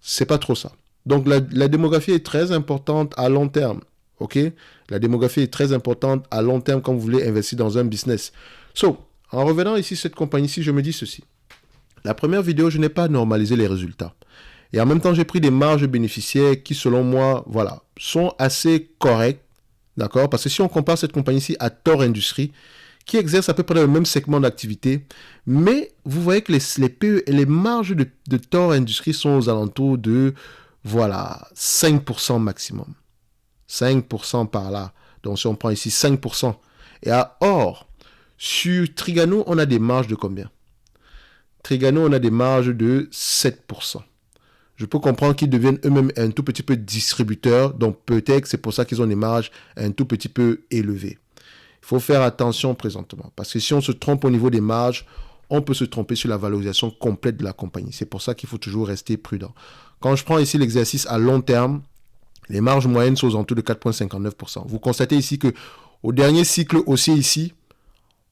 S1: c'est pas trop ça. Donc, la démographie est très importante à long terme. OK? La démographie est très importante à long terme quand vous voulez investir dans un business. En revenant ici, cette compagnie-ci, je me dis ceci. La première vidéo, je n'ai pas normalisé les résultats. Et en même temps, j'ai pris des marges bénéficiaires qui, selon moi, voilà, sont assez correctes. D'accord? Parce que si on compare cette compagnie-ci à Thor Industries, qui exerce à peu près le même segment d'activité, mais vous voyez que les marges de Thor Industries sont aux alentours de, voilà, 5% maximum. 5% par là. Donc, si on prend ici 5%. Et or, sur Trigano, on a des marges de combien? Trigano, on a des marges de 7%. Je peux comprendre qu'ils deviennent eux-mêmes un tout petit peu distributeurs, donc peut-être c'est pour ça qu'ils ont des marges un tout petit peu élevées. Il faut faire attention présentement, parce que si on se trompe au niveau des marges, on peut se tromper sur la valorisation complète de la compagnie. C'est pour ça qu'il faut toujours rester prudent. Quand je prends ici l'exercice à long terme, les marges moyennes sont aux alentours de 4,59%. Vous constatez ici que au dernier cycle haussier ici,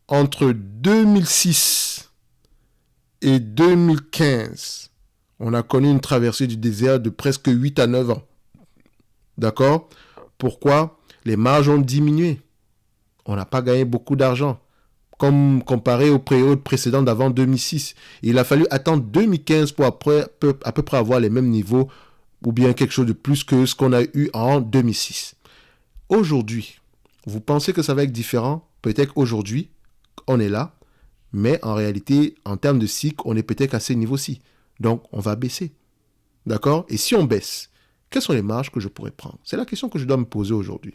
S1: entre 2006 et 2015, on a connu une traversée du désert de presque 8 à 9 ans. D'accord? Pourquoi? Les marges ont diminué. On n'a pas gagné beaucoup d'argent. Comme comparé aux périodes précédentes d'avant 2006. Il a fallu attendre 2015 pour à peu près avoir les mêmes niveaux ou bien quelque chose de plus que ce qu'on a eu en 2006. Aujourd'hui, vous pensez que ça va être différent? Peut-être qu'aujourd'hui, on est là, mais en réalité, en termes de cycle, on est peut-être à ces niveaux-ci. Donc, on va baisser. D'accord? Et si on baisse, quelles sont les marges que je pourrais prendre? C'est la question que je dois me poser aujourd'hui.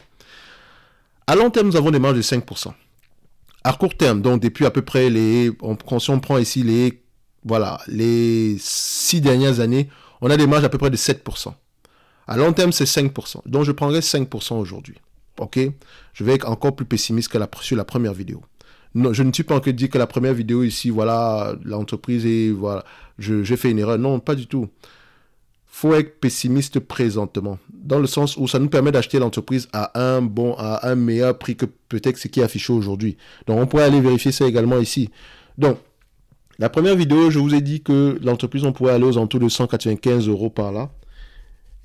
S1: À long terme, nous avons des marges de 5%. À court terme, donc depuis à peu près si on prend ici les 6 dernières années, on a des marges à peu près de 7%. À long terme, c'est 5%. Donc, je prendrai 5% aujourd'hui. OK? Je vais être encore plus pessimiste que sur la première vidéo. Non, je ne suis pas en train de dire que la première vidéo ici, voilà, l'entreprise et voilà, j'ai fait une erreur. Non, pas du tout. Faut être pessimiste présentement, dans le sens où ça nous permet d'acheter l'entreprise à un meilleur prix que peut-être ce qui est affiché aujourd'hui. Donc, on pourrait aller vérifier ça également ici. Donc, la première vidéo, je vous ai dit que l'entreprise, on pourrait aller aux alentours de 195 € par là.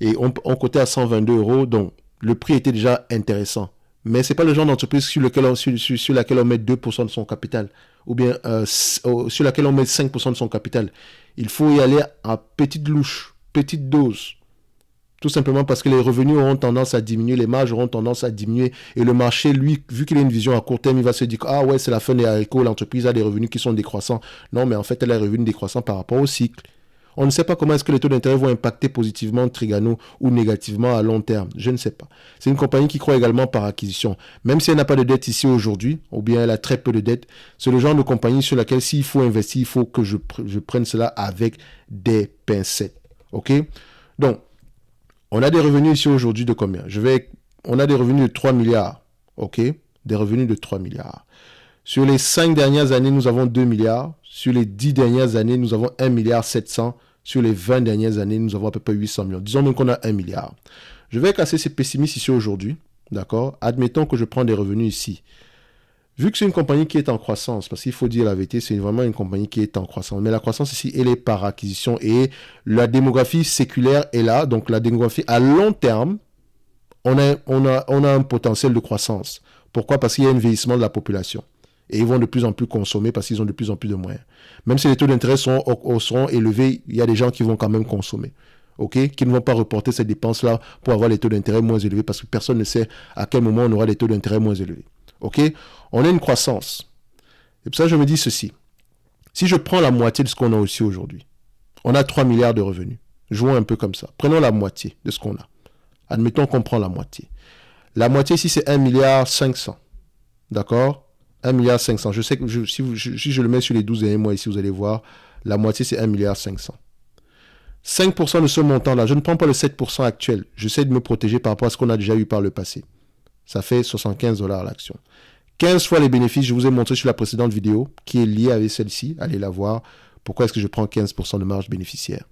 S1: Et on cotait à 122 €. Donc, le prix était déjà intéressant. Mais ce n'est pas le genre d'entreprise sur laquelle on met 2% de son capital. Ou bien sur laquelle on met 5% de son capital. Il faut y aller à petite louche, petite dose. Tout simplement parce que les revenus auront tendance à diminuer, les marges auront tendance à diminuer. Et le marché, lui, vu qu'il a une vision à court terme, il va se dire « Ah ouais, c'est la fin des haricots, l'entreprise a des revenus qui sont décroissants. » Non, mais en fait, elle a des revenus décroissants par rapport au cycle. On ne sait pas comment est-ce que les taux d'intérêt vont impacter positivement Trigano ou négativement à long terme. Je ne sais pas. C'est une compagnie qui croit également par acquisition. Même si elle n'a pas de dette ici aujourd'hui, ou bien elle a très peu de dette, c'est le genre de compagnie sur laquelle s'il faut investir, il faut que je prenne cela avec des pincettes. OK? Donc, on a des revenus ici aujourd'hui de combien? On a des revenus de 3 milliards. OK? Des revenus de 3 milliards. Sur les 5 dernières années, nous avons 2 milliards. Sur les 10 dernières années, nous avons 1,7 milliard. Sur les 20 dernières années, nous avons à peu près 800 millions. Disons même qu'on a 1 milliard. Je vais casser ces pessimistes ici aujourd'hui. D'accord? Admettons que je prends des revenus ici. Vu que c'est une compagnie qui est en croissance, parce qu'il faut dire la vérité, c'est vraiment une compagnie qui est en croissance. Mais la croissance ici, elle est par acquisition et la démographie séculaire est là. Donc la démographie à long terme, on a un potentiel de croissance. Pourquoi? Parce qu'il y a un vieillissement de la population. Et ils vont de plus en plus consommer parce qu'ils ont de plus en plus de moyens. Même si les taux d'intérêt seront élevés, il y a des gens qui vont quand même consommer. OK? Qui ne vont pas reporter ces dépenses-là pour avoir les taux d'intérêt moins élevés parce que personne ne sait à quel moment on aura des taux d'intérêt moins élevés. OK? On a une croissance. Et pour ça, je me dis ceci. Si je prends la moitié de ce qu'on a aussi aujourd'hui, on a 3 milliards de revenus. Jouons un peu comme ça. Prenons la moitié de ce qu'on a. Admettons qu'on prend la moitié. La moitié ici, c'est 1,5 milliard. D'accord? 1,5 milliard. Je sais que si je le mets sur les 12 derniers mois ici, vous allez voir, la moitié, c'est 1,5 milliard. 5% de ce montant-là, je ne prends pas le 7% actuel. J'essaie de me protéger par rapport à ce qu'on a déjà eu par le passé. Ça fait 75 $ l'action. 15 fois les bénéfices, je vous ai montré sur la précédente vidéo, qui est liée avec celle-ci. Allez la voir. Pourquoi est-ce que je prends 15% de marge bénéficiaire?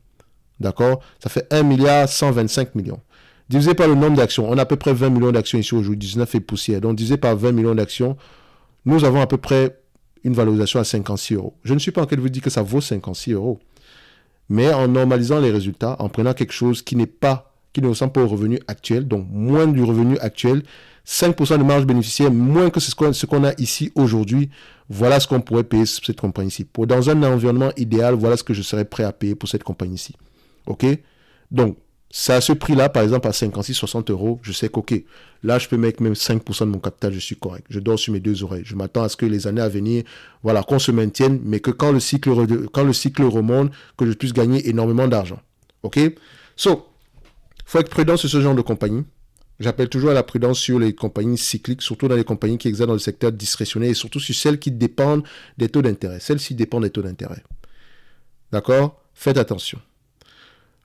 S1: D'accord? Ça fait 1,125 milliard. Divisé par le nombre d'actions. On a à peu près 20 millions d'actions ici aujourd'hui, 19 et poussière. Donc, divisé par 20 millions d'actions, nous avons à peu près une valorisation à 56 €. Je ne suis pas en train de vous dire que ça vaut 56 €. Mais en normalisant les résultats, en prenant quelque chose qui ne ressemble pas au revenu actuel, donc moins du revenu actuel, 5% de marge bénéficiaire, moins que ce qu'on a ici aujourd'hui, voilà ce qu'on pourrait payer sur cette compagnie-ci. Dans un environnement idéal, voilà ce que je serais prêt à payer pour cette compagnie-ci. OK? Donc, ça, à ce prix-là, par exemple, à 56-60 euros, je sais qu'OK, là, je peux mettre même 5% de mon capital, je suis correct. Je dors sur mes deux oreilles. Je m'attends à ce que les années à venir, voilà, qu'on se maintienne, mais que quand le cycle remonte, que je puisse gagner énormément d'argent. OK? So, faut être prudent sur ce genre de compagnie. J'appelle toujours à la prudence sur les compagnies cycliques, surtout dans les compagnies qui exercent dans le secteur discrétionnaire et surtout sur celles qui dépendent des taux d'intérêt. Celles-ci dépendent des taux d'intérêt. D'accord? Faites attention.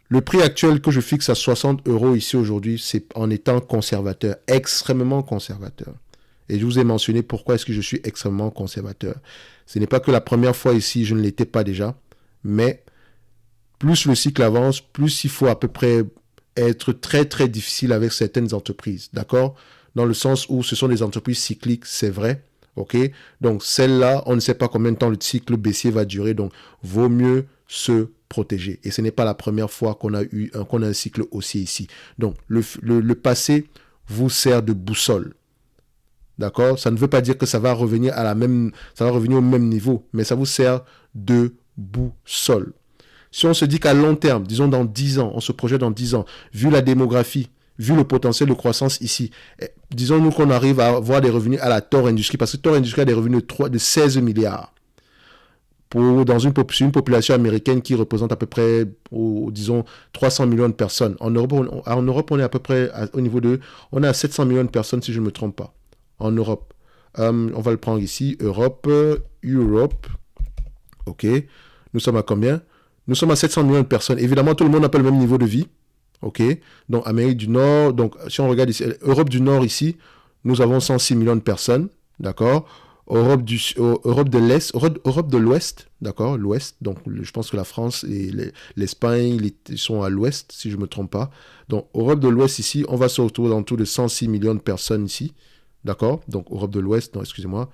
S1: Le prix actuel que je fixe à 60 euros ici aujourd'hui, c'est en étant conservateur, extrêmement conservateur. Et je vous ai mentionné pourquoi est-ce que je suis extrêmement conservateur. Ce n'est pas que la première fois ici, je ne l'étais pas déjà, mais plus le cycle avance, plus il faut à peu près être très très difficile avec certaines entreprises, d'accord? Dans le sens où ce sont des entreprises cycliques, c'est vrai, ok? Donc celle-là, on ne sait pas combien de temps le cycle baissier va durer, donc vaut mieux se protéger. Et ce n'est pas la première fois qu'on a un cycle haussier ici. Donc le passé vous sert de boussole, d'accord? Ça ne veut pas dire que ça va revenir au même niveau, mais ça vous sert de boussole. Si on se dit qu'à long terme, disons dans 10 ans, on se projette dans 10 ans, vu la démographie, vu le potentiel de croissance ici, disons-nous qu'on arrive à avoir des revenus à la Thor Industries, parce que Thor Industries a des revenus de 16 milliards. Dans une population américaine qui représente à peu près, disons, 300 millions de personnes. En Europe, on est à peu près au niveau de... On est à 700 millions de personnes, si je ne me trompe pas, en Europe. On va le prendre ici, Europe, ok. Nous sommes à combien? Nous sommes à 700 millions de personnes. Évidemment, tout le monde n'a pas le même niveau de vie. OK? Donc, Amérique du Nord, donc, si on regarde ici, Europe du Nord ici, nous avons 106 millions de personnes. D'accord? Europe de l'Est, Europe de l'Ouest, d'accord? L'Ouest, donc, je pense que la France et l'Espagne, ils sont à l'Ouest, si je ne me trompe pas. Donc, Europe de l'Ouest ici, on va se retrouver dans tout de 106 millions de personnes ici. D'accord? Donc, Europe de l'Ouest, non, excusez-moi.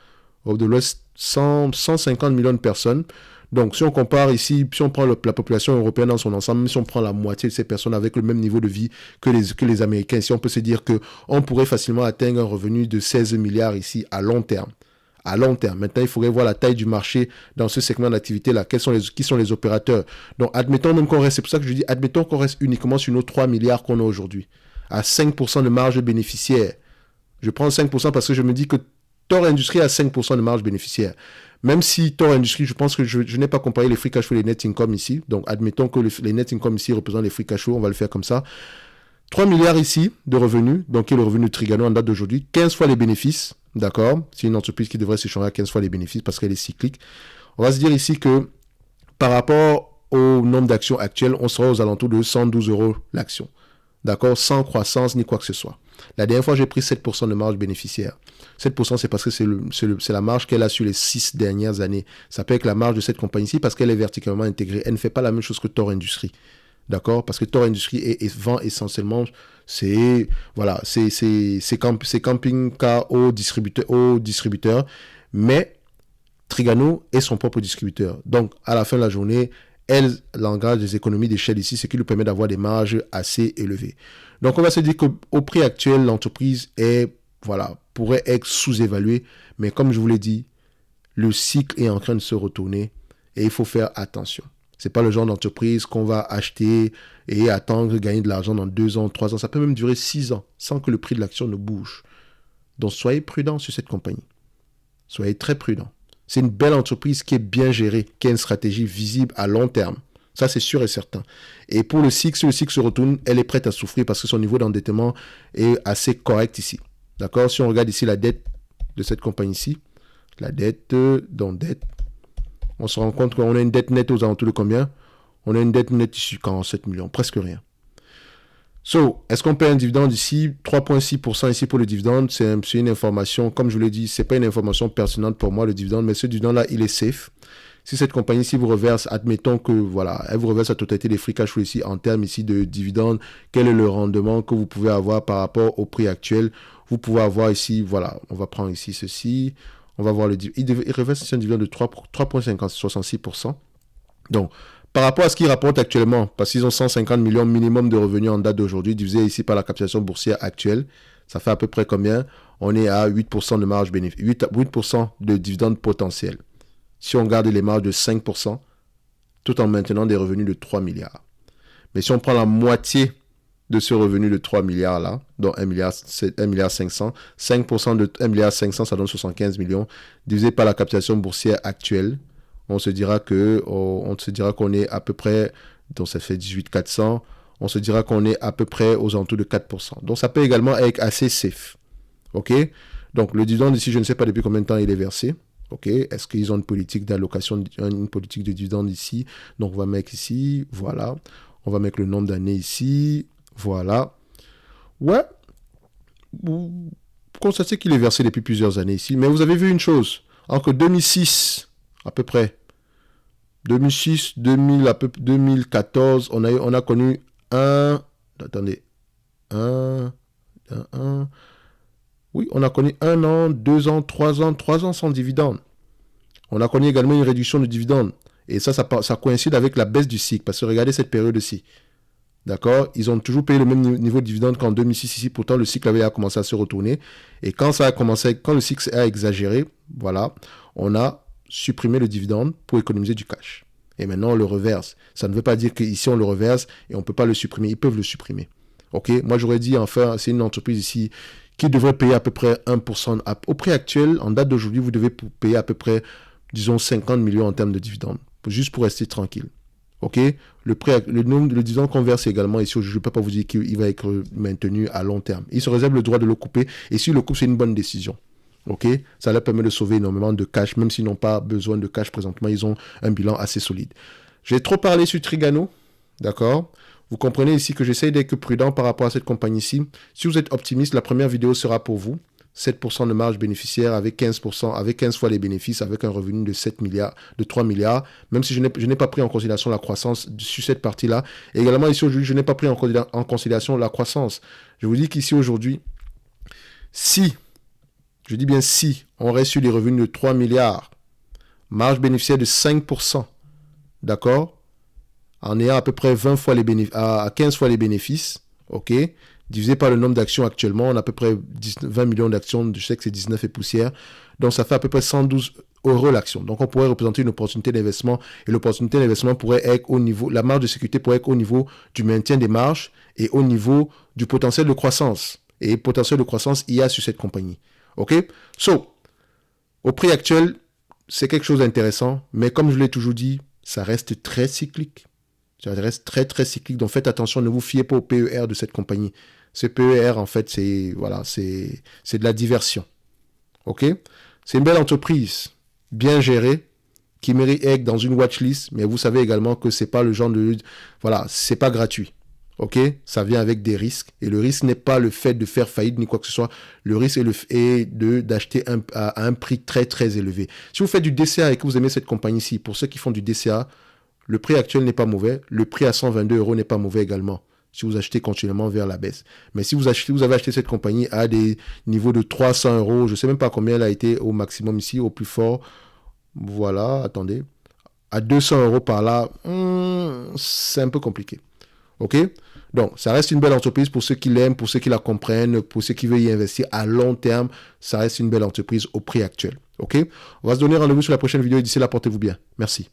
S1: Europe de l'Ouest, 150 millions de personnes. Donc, si on compare ici, si on prend la population européenne dans son ensemble, même si on prend la moitié de ces personnes avec le même niveau de vie que les Américains, ici, on peut se dire qu'on pourrait facilement atteindre un revenu de 16 milliards ici à long terme. À long terme. Maintenant, il faudrait voir la taille du marché dans ce segment d'activité-là. Qui sont les opérateurs? Donc, admettons même qu'on reste, c'est pour ça que je dis, admettons qu'on reste uniquement sur nos 3 milliards qu'on a aujourd'hui, à 5% de marge bénéficiaire. Je prends 5% parce que je me dis que Thor Industries a 5% de marge bénéficiaire. Même si Thor Industries, je pense que je n'ai pas comparé les free cash flow et les net income ici. Donc, admettons que les net income ici représentent les free cash flow. On va le faire comme ça. 3 milliards ici de revenus, donc qui est le revenu de Trigano en date d'aujourd'hui. 15 fois les bénéfices, d'accord? C'est une entreprise qui devrait s'échanger à 15 fois les bénéfices parce qu'elle est cyclique. On va se dire ici que par rapport au nombre d'actions actuelles, on sera aux alentours de 112 euros l'action. D'accord? Sans croissance ni quoi que ce soit. La dernière fois, j'ai pris 7% de marge bénéficiaire. 7%, c'est parce que c'est la marge qu'elle a sur les 6 dernières années. Ça peut être la marge de cette compagnie-ci parce qu'elle est verticalement intégrée. Elle ne fait pas la même chose que Thor Industries. D'accord? Parce que Thor Industries vend essentiellement, c'est camping-car aux distributeurs. Mais Trigano est son propre distributeur. Donc, à la fin de la journée, elle engage des économies d'échelle ici, ce qui lui permet d'avoir des marges assez élevées. Donc, on va se dire qu'au prix actuel, l'entreprise pourrait être sous-évaluée. Mais comme je vous l'ai dit, le cycle est en train de se retourner et il faut faire attention. Ce n'est pas le genre d'entreprise qu'on va acheter et attendre gagner de l'argent dans 2 ans, 3 ans. Ça peut même durer 6 ans sans que le prix de l'action ne bouge. Donc, soyez prudents sur cette compagnie. Soyez très prudents. C'est une belle entreprise qui est bien gérée, qui a une stratégie visible à long terme. Ça, c'est sûr et certain. Et pour le cycle, si le cycle se retourne, elle est prête à souffrir parce que son niveau d'endettement est assez correct ici. D'accord? Si on regarde ici la dette de cette compagnie-ci, la dette, on se rend compte qu'on a une dette nette aux alentours de combien? On a une dette nette ici, 47 millions, presque rien. Est-ce qu'on paie un dividende ici? 3,6% ici pour le dividende. C'est une information, comme je vous l'ai dit, ce n'est pas une information pertinente pour moi, le dividende, mais ce dividende-là, il est safe. Si cette compagnie-ci vous reverse, admettons que, elle vous reverse la totalité des free cash flow ici, en termes ici de dividende, quel est le rendement que vous pouvez avoir par rapport au prix actuel? Vous pouvez avoir ici, on va prendre ici ceci, on va voir le dividende. Il reverse ici un dividende de 3,66%. Donc, par rapport à ce qu'ils rapportent actuellement, parce qu'ils ont 150 millions minimum de revenus en date d'aujourd'hui, divisé ici par la capitalisation boursière actuelle, Ça fait à peu près combien? On est à 8% de marge bénéfice, 8% de dividendes potentiels. Si on garde les marges de 5%, tout en maintenant des revenus de 3 milliards. Mais si on prend la moitié de ce revenu de 3 milliards là, dont 1 milliard 500, 5% de 1 milliard 500, ça donne 75 millions, divisé par la capitalisation boursière actuelle, on se dira qu'on est à peu près, donc ça fait 18 400, on se dira qu'on est à peu près aux alentours de 4%. Donc ça peut également être assez safe. OK? Donc le dividende ici, je ne sais pas depuis combien de temps il est versé. OK? Est-ce qu'ils ont une politique d'allocation, une politique de dividende ici? Donc on va mettre ici, voilà. On va mettre le nombre d'années ici, voilà. Ouais. Vous constatez qu'il est versé depuis plusieurs années ici. Mais vous avez vu une chose. Entre 2006, à peu près, 2006, 2014, on a connu oui, on a connu 1 an, 2 ans, 3 ans sans dividende. On a connu également une réduction de dividende. Et ça coïncide avec la baisse du cycle. Parce que regardez cette période-ci. D'accord? Ils ont toujours payé le même niveau de dividende qu'en 2006 ici. Pourtant, le cycle avait commencé à se retourner. Et quand le cycle a exagéré, voilà, on a supprimé le dividende pour économiser du cash. Et maintenant, on le reverse. Ça ne veut pas dire qu'ici, on le reverse et on ne peut pas le supprimer. Ils peuvent le supprimer. OK? Moi, j'aurais dit, enfin, c'est une entreprise ici qui devrait payer à peu près 1%. Au prix actuel, en date d'aujourd'hui, vous devez payer à peu près, disons, 50 millions en termes de dividendes. Juste pour rester tranquille. OK? Le dividende qu'on verse également ici, je ne peux pas vous dire qu'il va être maintenu à long terme. Il se réserve le droit de le couper. Et si le coupe, c'est une bonne décision. OK? Ça leur permet de sauver énormément de cash, même s'ils n'ont pas besoin de cash présentement. Ils ont un bilan assez solide. J'ai trop parlé sur Trigano. D'accord? Vous comprenez ici que j'essaie d'être prudent par rapport à cette compagnie-ci. Si vous êtes optimiste, la première vidéo sera pour vous. 7% de marge bénéficiaire avec 15%, avec 15 fois les bénéfices, avec un revenu de 7 milliards, de 3 milliards, même si je n'ai pas pris en considération la croissance sur cette partie-là. Et également, ici, aujourd'hui, je n'ai pas pris en considération la croissance. Je vous dis qu'ici, aujourd'hui, je dis bien si, on reste sur les revenus de 3 milliards, marge bénéficiaire de 5%, d'accord? En ayant à peu près 20 fois les à 15 fois les bénéfices, ok? Divisé par le nombre d'actions actuellement, on a à peu près 20 millions d'actions, je sais que c'est 19 et poussière, donc ça fait à peu près 112 € l'action. Donc on pourrait représenter une opportunité d'investissement, et l'opportunité d'investissement pourrait être au niveau, la marge de sécurité pourrait être au niveau du maintien des marges et au niveau du potentiel de croissance. Et potentiel de croissance, il y a sur cette compagnie. Ok? Au prix actuel, c'est quelque chose d'intéressant, mais comme je l'ai toujours dit, ça reste très cyclique. Ça reste très, très cyclique. Donc, faites attention, ne vous fiez pas au PER de cette compagnie. Ce PER, en fait, c'est de la diversion. OK? C'est une belle entreprise, bien gérée, qui mérite d'être dans une watchlist, mais vous savez également que c'est pas le genre de... Voilà, c'est pas gratuit. OK? Ça vient avec des risques. Et le risque n'est pas le fait de faire faillite ni quoi que ce soit. Le risque est d'acheter à un prix très, très élevé. Si vous faites du DCA et que vous aimez cette compagnie-ci, pour ceux qui font du DCA, le prix actuel n'est pas mauvais. Le prix à 122 € n'est pas mauvais également, si vous achetez continuellement vers la baisse. Mais si vous avez acheté cette compagnie à des niveaux de 300 €, je ne sais même pas combien elle a été au maximum ici, au plus fort. Voilà, attendez. À 200 € par là, c'est un peu compliqué. OK? Donc, ça reste une belle entreprise pour ceux qui l'aiment, pour ceux qui la comprennent, pour ceux qui veulent y investir à long terme. Ça reste une belle entreprise au prix actuel. OK? On va se donner rendez-vous sur la prochaine vidéo et d'ici là, portez-vous bien. Merci.